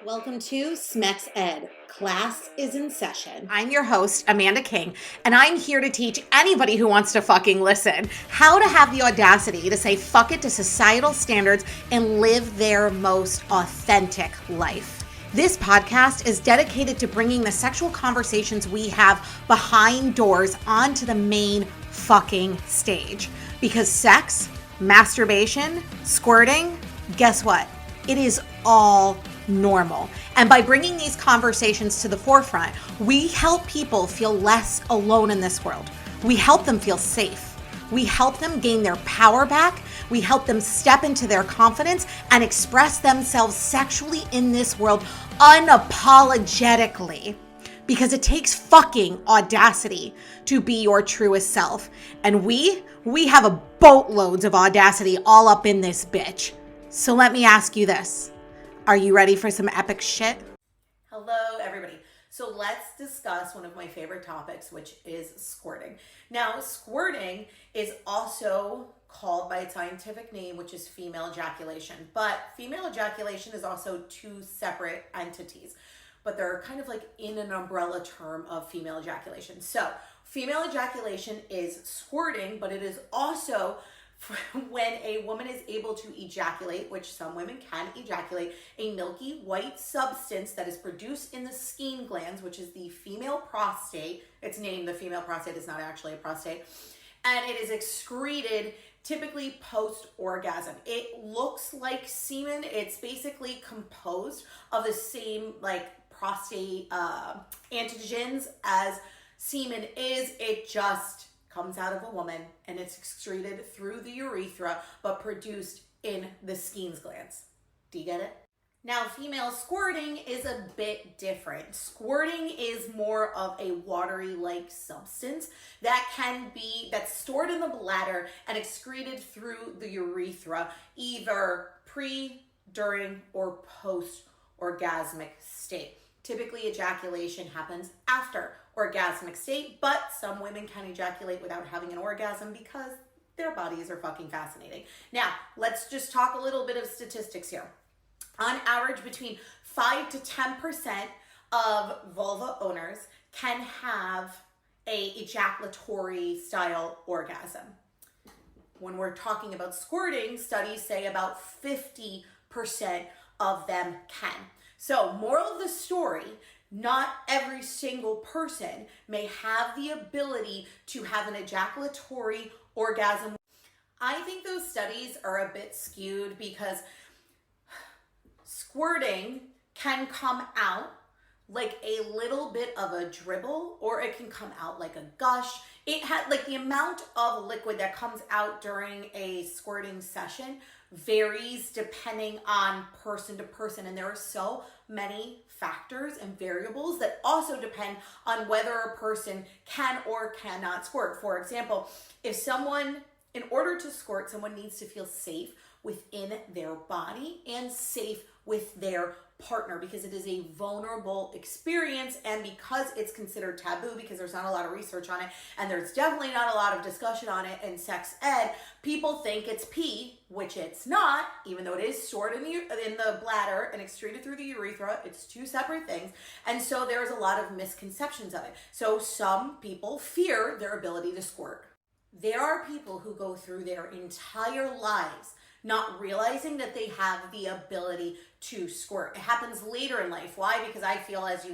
Welcome to Smex Ed. Class is in session. I'm your host, Amanda King, and I'm here to teach anybody who wants to fucking listen how to have the audacity to say fuck it to societal standards and live their most authentic life. This podcast is dedicated to bringing the sexual conversations we have behind doors onto the main fucking stage. Because sex, masturbation, squirting, guess what? It is all normal. And by bringing these conversations to the forefront, we help people feel less alone in this world. We help them feel safe. We help them gain their power back. We help them step into their confidence and express themselves sexually in this world unapologetically. Because it takes fucking audacity to be your truest self. And we have a boatloads of audacity all up in this bitch. So let me ask you this. Are you ready for some epic shit? Hello, everybody. So let's discuss one of my favorite topics, which is squirting. Now, squirting is also called by its scientific name, which is female ejaculation. But female ejaculation is also two separate entities, but they're kind of like in an umbrella term of female ejaculation. So female ejaculation is squirting, but it is also when a woman is able to ejaculate, which some women can ejaculate, a milky white substance that is produced in the skin glands, which is the female prostate. It's named the female prostate, it's not actually a prostate. And it is excreted typically post-orgasm. It looks like semen. It's basically composed of the same like prostate antigens as semen is. It just comes out of a woman and it's excreted through the urethra, but produced in the skin glands. Do you get it? Now, female squirting is a bit different. Squirting is more of a watery-like substance that's stored in the bladder and excreted through the urethra, either pre, during, or post-orgasmic state. Typically, ejaculation happens after orgasmic state, but some women can ejaculate without having an orgasm because their bodies are fucking fascinating. Now, let's just talk a little bit of statistics here. On average, between 5 to 10% of vulva owners can have a ejaculatory style orgasm. When we're talking about squirting, studies say about 50% of them can. So, moral of the story, not every single person may have the ability to have an ejaculatory orgasm. I think those studies are a bit skewed because squirting can come out like a little bit of a dribble, or it can come out like a gush. It had like the amount of liquid that comes out during a squirting session varies depending on person to person, and there are so many factors and variables that also depend on whether a person can or cannot squirt. For example, in order to squirt, someone needs to feel safe within their body and safe with their partner, because it is a vulnerable experience, and because it's considered taboo, because there's not a lot of research on it, and there's definitely not a lot of discussion on it in sex ed, people think it's pee, which it's not, even though it is stored in the bladder and excreted through the urethra. It's two separate things, and so there's a lot of misconceptions of it. So some people fear their ability to squirt. There are people who go through their entire lives not realizing that they have the ability to squirt. It happens later in life. Why? Because I feel as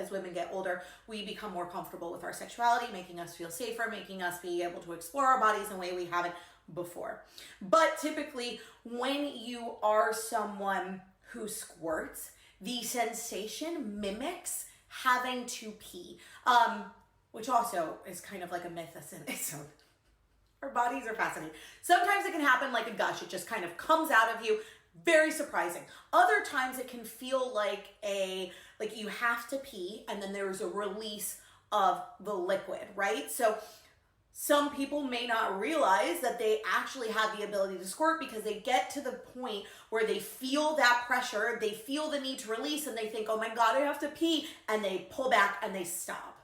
women get older, we become more comfortable with our sexuality, making us feel safer, making us be able to explore our bodies in a way we haven't before. But typically, when you are someone who squirts, the sensation mimics having to pee, which also is kind of like a myth. So our bodies are fascinating. Sometimes it can happen like a gush. It just kind of comes out of you. Very surprising. Other times it can feel like you have to pee and then there's a release of the liquid, right? So some people may not realize that they actually have the ability to squirt because they get to the point where they feel that pressure, they feel the need to release, and they think, oh my God, I have to pee, and they pull back and they stop.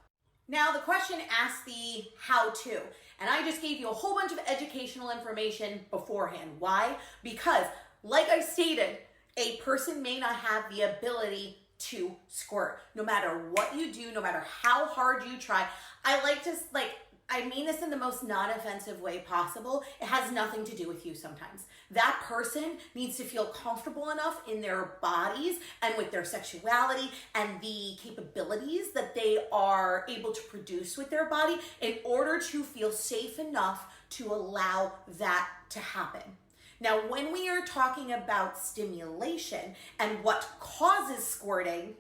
Now the question asks the how-to. And I just gave you a whole bunch of educational information beforehand. Why? Because, like I stated, A person may not have the ability to squirt. No matter what you do, no matter how hard you try. I mean this in the most non-offensive way possible. It has nothing to do with you sometimes. That person needs to feel comfortable enough in their bodies and with their sexuality and the capabilities that they are able to produce with their body in order to feel safe enough to allow that to happen. Now, when we are talking about stimulation and what causes squirting,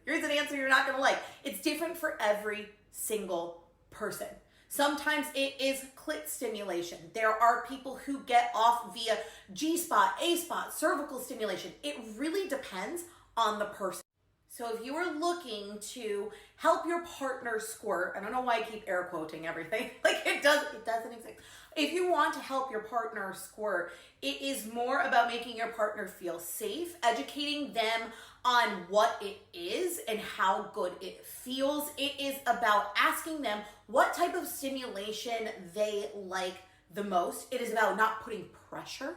here's an answer you're not gonna like. It's different for every single person. Sometimes it is clit stimulation. There are people who get off via G-spot, A-spot, cervical stimulation. It really depends on the person. So if you are looking to help your partner squirt, I don't know why I keep air quoting everything, like it doesn't exist. If you want to help your partner squirt, it is more about making your partner feel safe, educating them on what it is and how good it feels. It is about asking them what type of stimulation they like the most. It is about not putting pressure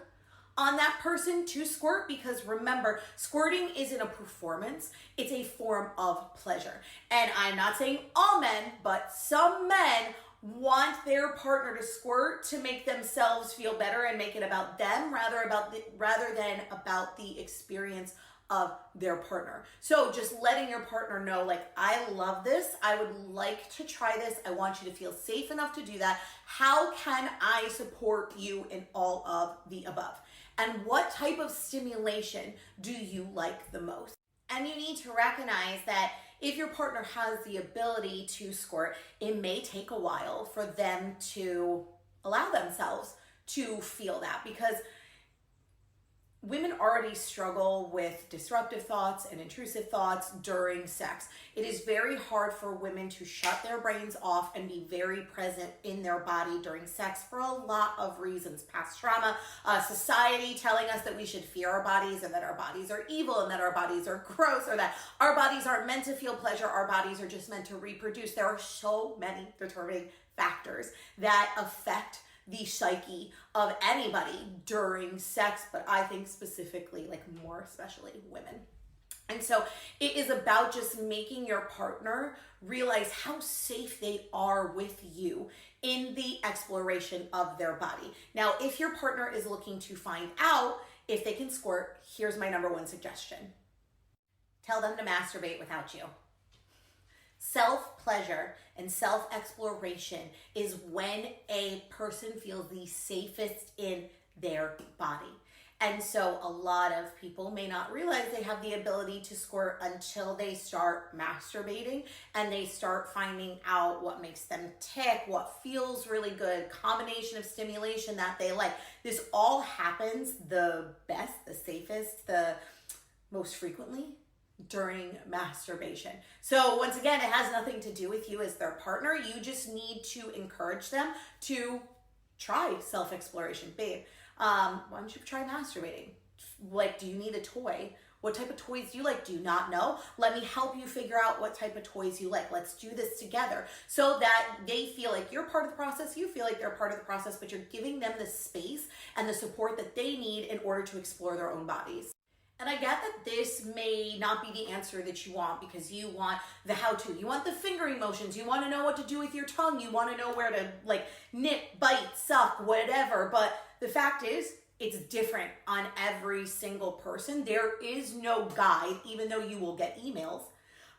on that person to squirt, because remember, squirting isn't a performance, it's a form of pleasure. And I'm not saying all men, but some men want their partner to squirt to make themselves feel better and make it about them rather than about the experience of their partner. So just letting your partner know, like, I love this, I would like to try this, I want you to feel safe enough to do that. How can I support you in all of the above? And what type of stimulation do you like the most? And you need to recognize that if your partner has the ability to squirt, it may take a while for them to allow themselves to feel that, because women already struggle with disruptive thoughts and intrusive thoughts during sex. It is very hard for women to shut their brains off and be very present in their body during sex for a lot of reasons. Past trauma, society telling us that we should fear our bodies and that our bodies are evil and that our bodies are gross, or that our bodies aren't meant to feel pleasure, our bodies are just meant to reproduce. There are so many determining factors that affect the psyche of anybody during sex, but I think specifically, like more especially women. And so it is about just making your partner realize how safe they are with you in the exploration of their body. Now, if your partner is looking to find out if they can squirt, here's my number one suggestion. Tell them to masturbate without you. Self-pleasure and self-exploration is when a person feels the safest in their body. And so a lot of people may not realize they have the ability to squirt until they start masturbating and they start finding out what makes them tick, what feels really good, combination of stimulation that they like. This all happens the best, the safest, the most frequently during masturbation. So once again, it has nothing to do with you as their partner. You just need to encourage them to try self-exploration. Babe, why don't you try masturbating? Like, do you need a toy? What type of toys do you like? Do you not know? Let me help you figure out what type of toys you like. Let's do this together, so that they feel like you're part of the process, you feel like they're part of the process, but you're giving them the space and the support that they need in order to explore their own bodies. And I get that this may not be the answer that you want, because you want the how-to. You want the fingering motions. You want to know what to do with your tongue. You want to know where to, like, nip, bite, suck, whatever. But the fact is, it's different on every single person. There is no guide, even though you will get emails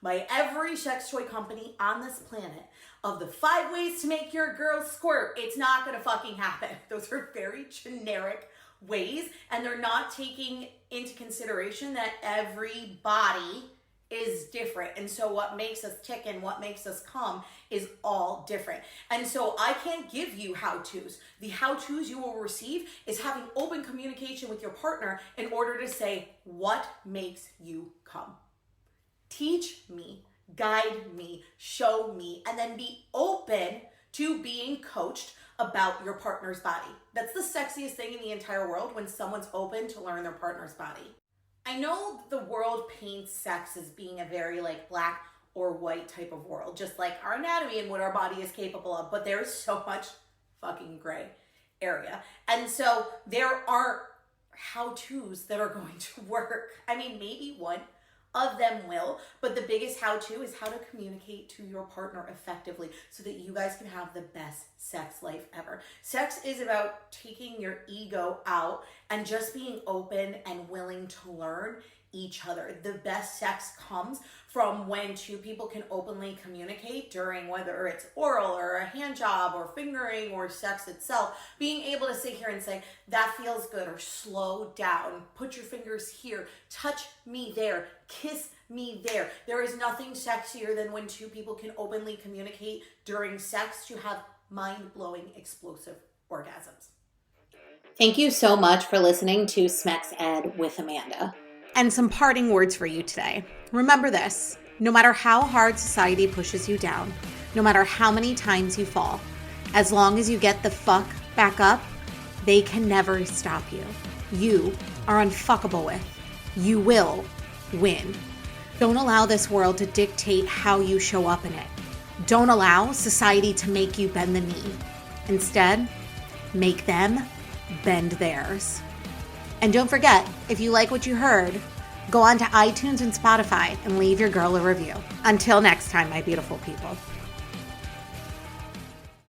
by every sex toy company on this planet of the 5 ways to make your girl squirt. It's not going to fucking happen. Those are very generic ways, and they're not taking into consideration that every body is different. And so what makes us tick and what makes us come is all different. And so I can't give you how-tos. The how-tos you will receive is having open communication with your partner in order to say, what makes you come? Teach me, guide me, show me, and then be open to being coached about your partner's body. That's the sexiest thing in the entire world, when someone's open to learn their partner's body. I know the world paints sex as being a very, like, black or white type of world, just like our anatomy and what our body is capable of, but there's so much fucking gray area. And so there are how-tos that are going to work. I mean, maybe one of them will, but the biggest how-to is how to communicate to your partner effectively so that you guys can have the best sex life ever. Sex is about taking your ego out and just being open and willing to learn each other. The best sex comes from when two people can openly communicate during, whether it's oral or a hand job or fingering or sex itself, being able to sit here and say, that feels good, or slow down, put your fingers here, touch me there, kiss me there. There is nothing sexier than when two people can openly communicate during sex to have mind-blowing, explosive orgasms. Thank you so much for listening to Smex Ed with Amanda. And some parting words for you today. Remember this: no matter how hard society pushes you down, no matter how many times you fall, as long as you get the fuck back up, they can never stop you. You are unfuckable with. You will win. Don't allow this world to dictate how you show up in it. Don't allow society to make you bend the knee. Instead, make them bend theirs. And don't forget, if you like what you heard, go on to iTunes and Spotify and leave your girl a review. Until next time, my beautiful people.